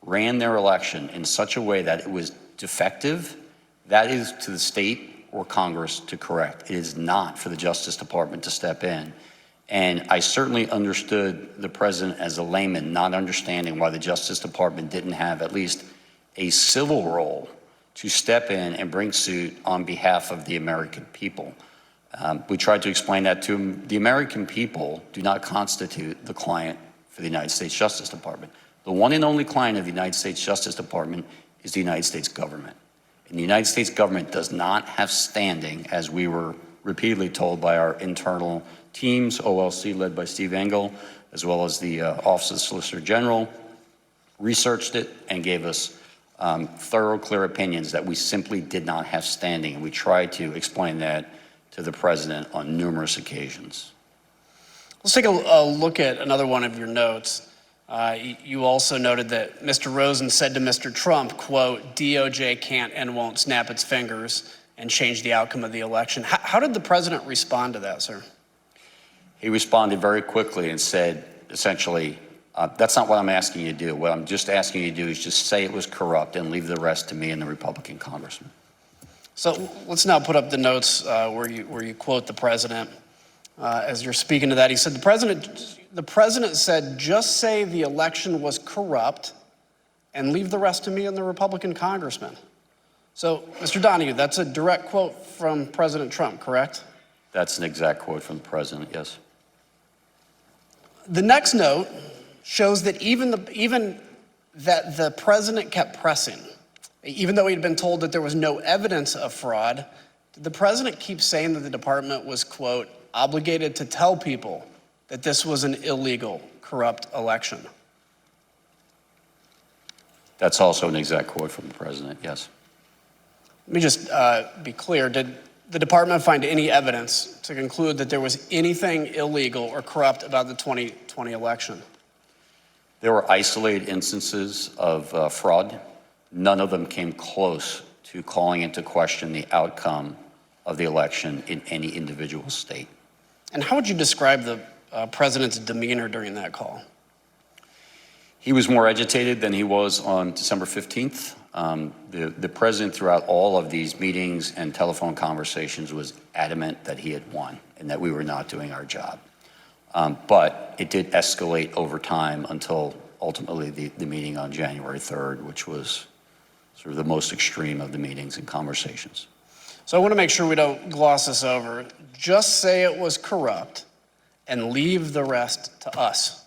P: ran their election in such a way that it was defective, that is to the state or Congress to correct. It is not for the Justice Department to step in. And I certainly understood the president as a layman, not understanding why the Justice Department didn't have at least a civil role to step in and bring suit on behalf of the American people. We tried to explain that to him. The American people do not constitute the client for the United States Justice Department. The one and only client of the United States Justice Department is the United States government. And the United States government does not have standing, as we were repeatedly told by our internal teams, OLC led by Steven Engel, as well as the Office of the Solicitor General, researched it and gave us thorough, clear opinions that we simply did not have standing. And we tried to explain that to the president on numerous occasions.
E: Let's take a look at another one of your notes. You also noted that Mr. Rosen said to Mr. Trump, quote, "DOJ can't and won't snap its fingers and change the outcome of the election." How did the president respond to that, sir?
P: He responded very quickly and said, essentially, that's not what I'm asking you to do. What I'm just asking you to do is just say it was corrupt and leave the rest to me and the Republican congressman.
E: So let's now put up the notes where you quote the president. As you're speaking to that, he said, the president said, just say the election was corrupt and leave the rest to me and the Republican congressman. So, Mr. Donoghue, that's a direct quote from President Trump, correct?
P: That's an exact quote from the president, yes.
E: The next note shows that even that the president kept pressing. Even though he'd been told that there was no evidence of fraud, did the president keep saying that the department was, quote, obligated to tell people that this was an illegal, corrupt election?
P: That's also an exact quote from the president, yes.
E: Let me just be clear. Did the department find any evidence to conclude that there was anything illegal or corrupt about the 2020 election?
P: There were isolated instances of fraud. None of them came close to calling into question the outcome of the election in any individual state.
E: And how would you describe the president's demeanor during that call?
P: He was more agitated than he was on December 15th. The president, throughout all of these meetings and telephone conversations, was adamant that he had won and that we were not doing our job. But it did escalate over time until ultimately the meeting on January 3rd, which was sort of the most extreme of the meetings and conversations.
E: So I want to make sure we don't gloss this over. Just say it was corrupt and leave the rest to us.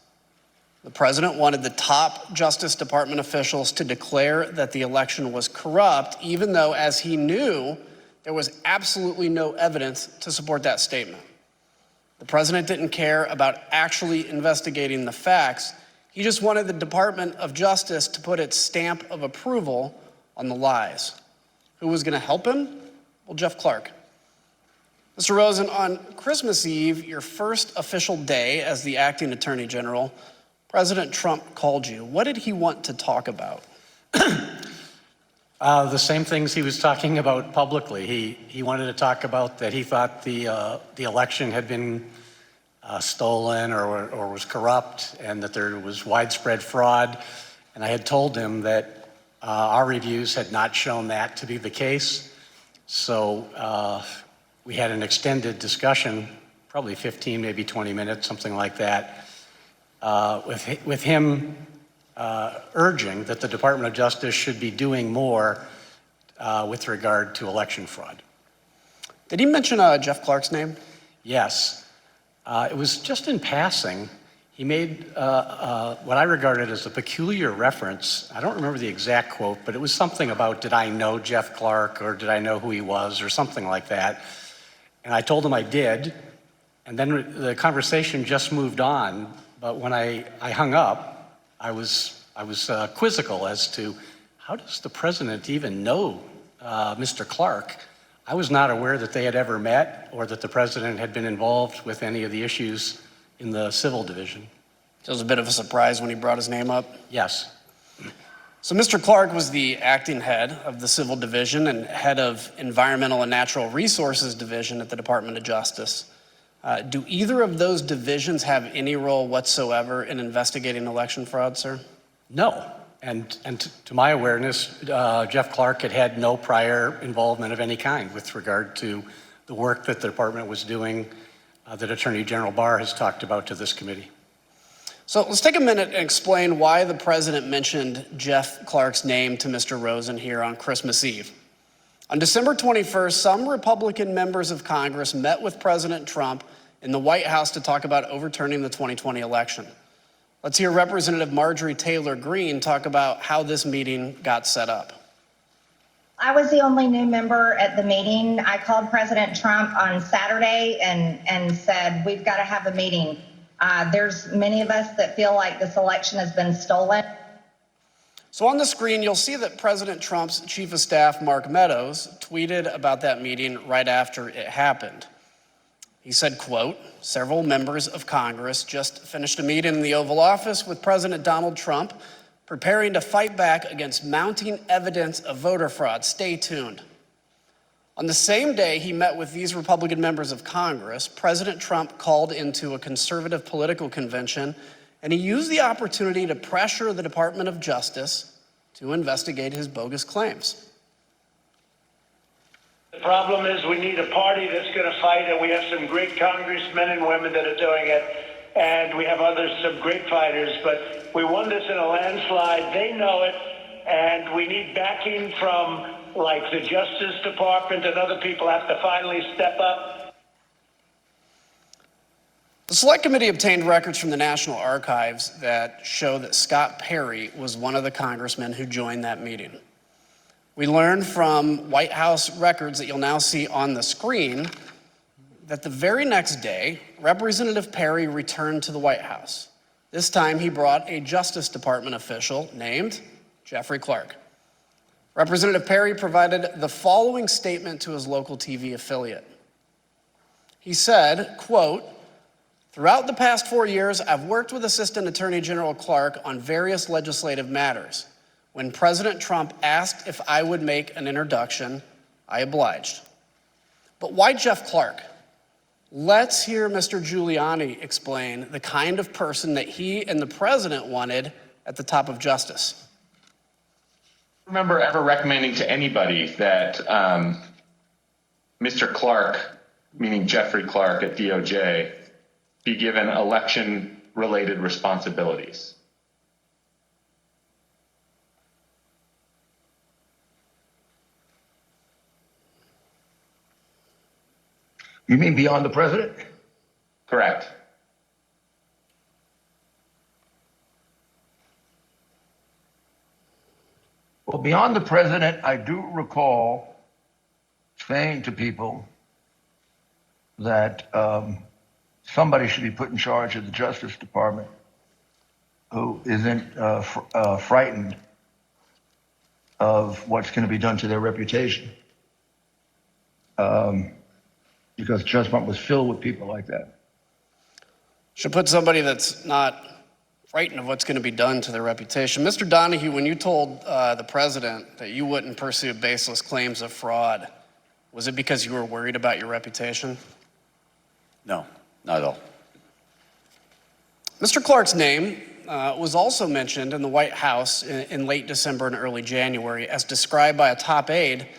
E: The president wanted the top Justice Department officials to declare that the election was corrupt, even though, as he knew, there was absolutely no evidence to support that statement. The president didn't care about actually investigating the facts. He just wanted the Department of Justice to put its stamp of approval on the lies. Who was going to help him? Well, Jeff Clark. Mr. Rosen, on Christmas Eve, your first official day as the acting attorney general, President Trump called you. What did he want to talk about?
O: The same things he was talking about publicly. He wanted to talk about that he thought the election had been stolen or was corrupt, and that there was widespread fraud. And I had told him that our reviews had not shown that to be the case. So we had an extended discussion, probably 15, maybe 20 minutes, something like that, with him urging that the Department of Justice should be doing more with regard to election fraud.
E: Did he mention Jeff Clark's name?
O: Yes. It was just in passing. He made what I regarded as a peculiar reference. I don't remember the exact quote, but it was something about, did I know Jeff Clark, or did I know who he was, or something like that. And I told him I did, and then the conversation just moved on. But when I hung up, I was quizzical as to, how does the president even know Mr. Clark? I was not aware that they had ever met or that the president had been involved with any of the issues in the civil division.
E: So it was a bit of a surprise when he brought his name up?
O: Yes.
E: So Mr. Clark was the acting head of the civil division and head of environmental and natural resources division at the Department of Justice. Do either of those divisions have any role whatsoever in investigating election fraud, sir?
O: No. And to my awareness, Jeff Clark had no prior involvement of any kind with regard to the work that the department was doing that Attorney General Barr has talked about to this committee.
E: So let's take a minute and explain why the president mentioned Jeff Clark's name to Mr. Rosen here on Christmas Eve. On December 21st, some Republican members of Congress met with President Trump in the White House to talk about overturning the 2020 election. Let's hear Representative Marjorie Taylor Greene talk about how this meeting got set up.
A: I was the only new member at the meeting. I called President Trump on Saturday and said, we've got to have a meeting. There's many of us that feel like this election has been stolen.
E: So on the screen, you'll see that President Trump's Chief of Staff, Mark Meadows, tweeted about that meeting right after it happened. He said, quote, several members of Congress just finished a meeting in the Oval Office with President Donald Trump, preparing to fight back against mounting evidence of voter fraud. Stay tuned. On the same day he met with these Republican members of Congress, President Trump called into a conservative political convention, and he used the opportunity to pressure the Department of Justice to investigate his bogus claims.
B: The problem is we need a party that's going to fight, and we have some great congressmen and women that are doing it, and we have some great fighters, but we won this in a landslide. They know it, and we need backing from like the Justice Department, and other people have to finally step up.
E: The Select Committee obtained records from the National Archives that show that Scott Perry was one of the congressmen who joined that meeting. We learned from White House records that you'll now see on the screen that the very next day, Representative Perry returned to the White House. This time he brought a Justice Department official named Jeffrey Clark. Representative Perry provided the following statement to his local TV affiliate. He said, quote, "Throughout the past 4 years, I've worked with Assistant Attorney General Clark on various legislative matters. When President Trump asked if I would make an introduction, I obliged." But why Jeff Clark? Let's hear Mr. Giuliani explain the kind of person that he and the president wanted at the top of justice.
D: I don't remember ever recommending to anybody that Mr. Clark, meaning Jeffrey Clark at DOJ, be given election-related responsibilities.
T: You mean beyond the president?
D: Correct.
T: Well, beyond the president, I do recall saying to people that somebody should be put in charge of the Justice Department who isn't frightened of what's going to be done to their reputation. Because the Justice Department was filled with people like that.
E: Should put somebody that's not frightened of what's going to be done to their reputation. Mr. Donoghue, when you told the president that you wouldn't pursue baseless claims of fraud, was it because you were worried about your reputation?
P: No, not at all.
E: Mr. Clark's name was also mentioned in the White House in late December and early January as described by a top aide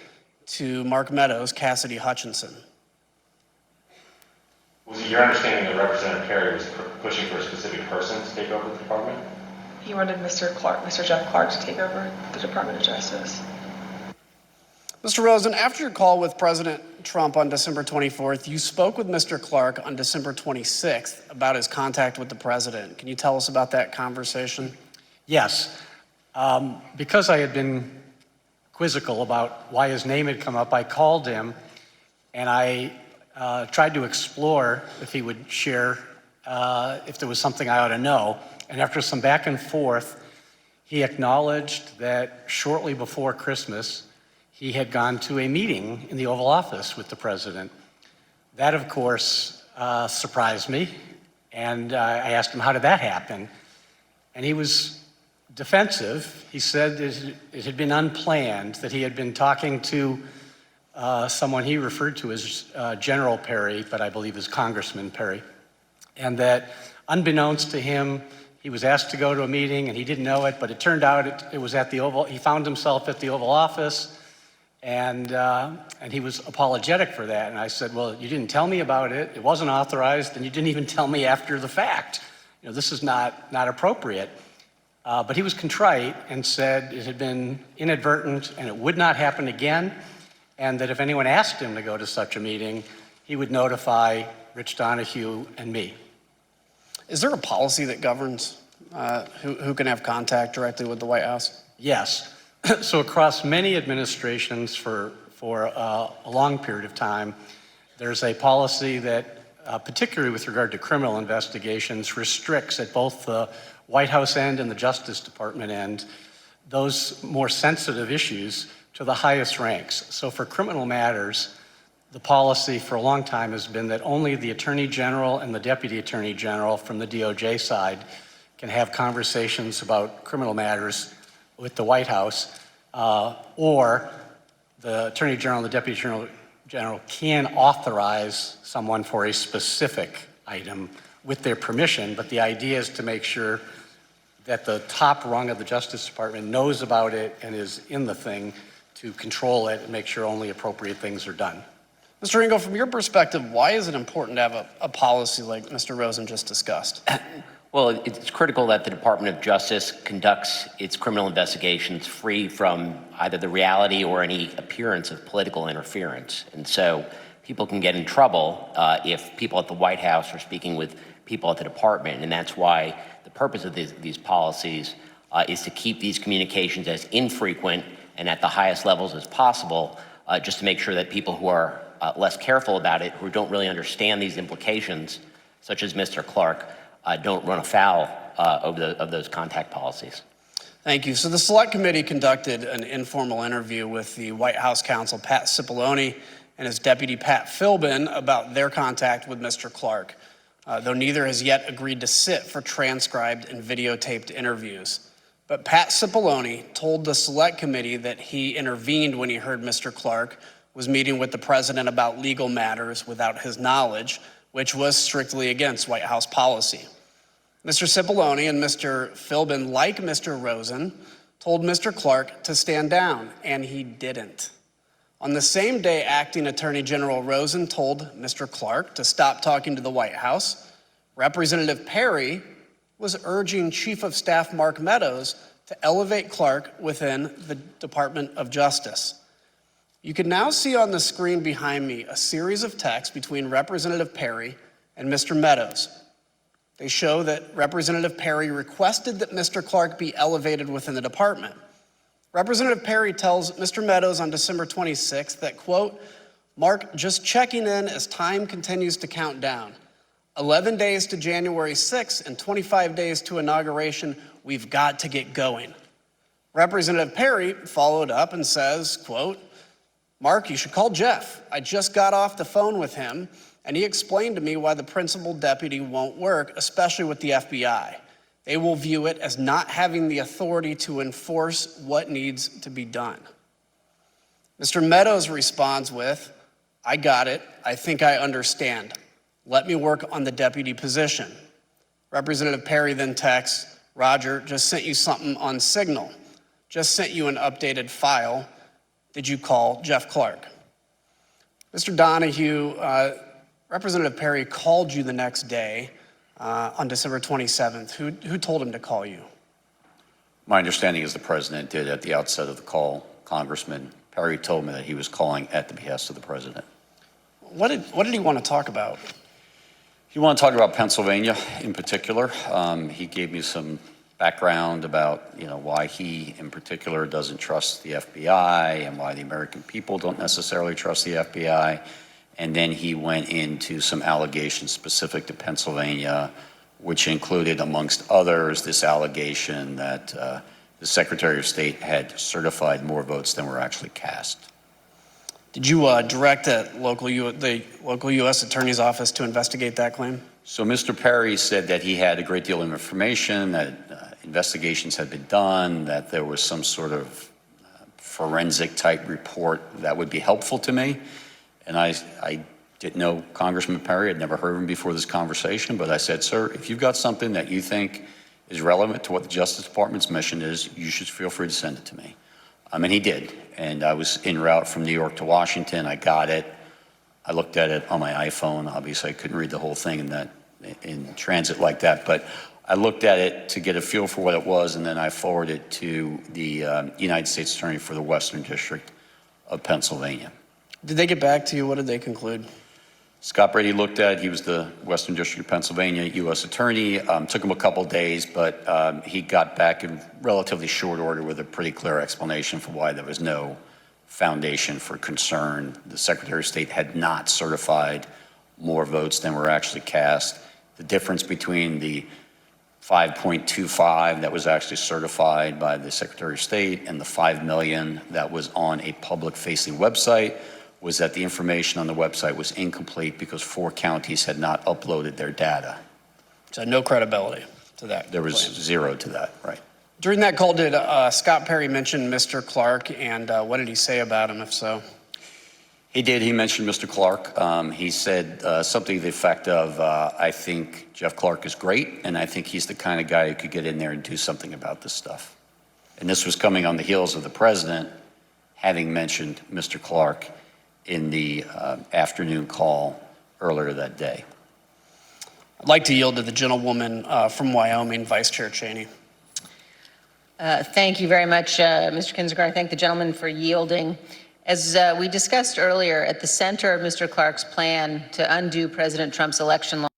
E: to Mark Meadows, Cassidy Hutchinson.
F: Was it your understanding that Representative Perry was pushing for a specific person to take over the department?
G: He wanted Mr. Jeff Clark to take over the Department of Justice.
E: Mr. Rosen, after your call with President Trump on December 24th, you spoke with Mr. Clark on December 26th about his contact with the president. Can you tell us about that conversation?
O: Yes. Because I had been quizzical about why his name had come up, I called him and I tried to explore if he would share if there was something I ought to know. And after some back and forth, he acknowledged that shortly before Christmas, he had gone to a meeting in the Oval Office with the president. That, of course, surprised me. And I asked him, how did that happen? And he was defensive. He said it had been unplanned, that he had been talking to someone he referred to as General Perry, but I believe is Congressman Perry, and that unbeknownst to him, he was asked to go to a meeting and he didn't know it, but it turned out it was at the Oval. He found himself at the Oval Office, and he was apologetic for that. And I said, well, you didn't tell me about it. It wasn't authorized, and you didn't even tell me after the fact. You know, this is not appropriate. But he was contrite and said it had been inadvertent and it would not happen again, and that if anyone asked him to go to such a meeting, he would notify Rich Donoghue and me.
E: Is there a policy that governs who can have contact directly with the White House?
O: Yes. So across many administrations for a long period of time, there's a policy that, particularly with regard to criminal investigations, restricts at both the White House end and the Justice Department end those more sensitive issues to the highest ranks. So for criminal matters, the policy for a long time has been that only the Attorney General and the Deputy Attorney General from the DOJ side can have conversations about criminal matters with the White House, or the Attorney General and the Deputy General can authorize someone for a specific item with their permission, but the idea is to make sure that the top rung of the Justice Department knows about it and is in the thing to control it and make sure only appropriate things are done.
E: Mr. Engel, from your perspective, why is it important to have a policy like Mr. Rosen just discussed?
Q: Well, it's critical that the Department of Justice conducts its criminal investigations free from either the reality or any appearance of political interference. And so people can get in trouble if people at the White House are speaking with people at the department. And that's why the purpose of these policies is to keep these communications as infrequent and at the highest levels as possible, just to make sure that people who are less careful about it, who don't really understand these implications, such as Mr. Clark, don't run afoul of those contact policies.
E: Thank you. So the Select Committee conducted an informal interview with the White House counsel, Pat Cipollone, and his deputy, Pat Philbin, about their contact with Mr. Clark, though neither has yet agreed to sit for transcribed and videotaped interviews. But Pat Cipollone told the Select Committee that he intervened when he heard Mr. Clark was meeting with the president about legal matters without his knowledge, which was strictly against White House policy. Mr. Cipollone and Mr. Philbin, like Mr. Rosen, told Mr. Clark to stand down, and he didn't. On the same day, Acting Attorney General Rosen told Mr. Clark to stop talking to the White House, Representative Perry was urging Chief of Staff Mark Meadows to elevate Clark within the Department of Justice. You can now see on the screen behind me a series of texts between Representative Perry and Mr. Meadows. They show that Representative Perry requested that Mr. Clark be elevated within the department. Representative Perry tells Mr. Meadows on December 26th that, quote, Mark, just checking in as time continues to count down. 11 days to January 6th and 25 days to inauguration, we've got to get going. Representative Perry followed up and says, quote, Mark, you should call Jeff. I just got off the phone with him, and he explained to me why the principal deputy won't work, especially with the FBI. They will view it as not having the authority to enforce what needs to be done. Mr. Meadows responds with, I got it. I think I understand. Let me work on the deputy position. Representative Perry then texts, Roger, just sent you something on Signal. Just sent you an updated file. Did you call Jeff Clark? Mr. Donoghue, Representative Perry called you the next day on December 27th. Who told him to call you?
P: My understanding is the president did at the outset of the call. Congressman Perry told me that he was calling at the behest of the president.
E: What did he want to talk about?
P: He wanted to talk about Pennsylvania in particular. He gave me some background about, why he in particular doesn't trust the FBI and why the American people don't necessarily trust the FBI. And then he went into some allegations specific to Pennsylvania, which included, amongst others, this allegation that the Secretary of State had certified more votes than were actually cast.
E: Did you direct the local U.S. Attorney's Office to investigate that claim?
P: So Mr. Perry said that he had a great deal of information, that investigations had been done, that there was some sort of forensic type report that would be helpful to me. And I didn't know Congressman Perry. I'd never heard of him before this conversation, but I said, sir, if you've got something that you think is relevant to what the Justice Department's mission is, you should feel free to send it to me. And he did. And I was en route from New York to Washington. I got it. I looked at it on my iPhone. Obviously, I couldn't read the whole thing in transit like that, but I looked at it to get a feel for what it was, and then I forwarded it to the United States Attorney for the Western District of Pennsylvania.
E: Did they get back to you? What did they conclude?
P: Scott Brady looked at it. He was the Western District of Pennsylvania U.S. Attorney. Took him a couple days, but he got back in relatively short order with a pretty clear explanation for why there was no foundation for concern. The Secretary of State had not certified more votes than were actually cast. The difference between the 5.25 that was actually certified by the Secretary of State and the 5 million that was on a public-facing website was that the information on the website was incomplete because 4 counties had not uploaded their data.
E: So no credibility to that.
P: There was
E: claim.
P: Zero to that, right.
E: During that call, did Scott Perry mention Mr. Clark, and what did he say about him, if so?
P: He did. He mentioned Mr. Clark. He said something to the effect of, I think Jeff Clark is great, and I think he's the kind of guy who could get in there and do something about this stuff. And this was coming on the heels of the president having mentioned Mr. Clark in the afternoon call earlier that day.
E: I'd like to yield to the gentlewoman from Wyoming, Vice Chair Cheney.
H: Thank you very much, Mr. Kinzinger. I thank the gentleman for yielding. As we discussed earlier, at the center of Mr. Clark's plan to undo President Trump's election law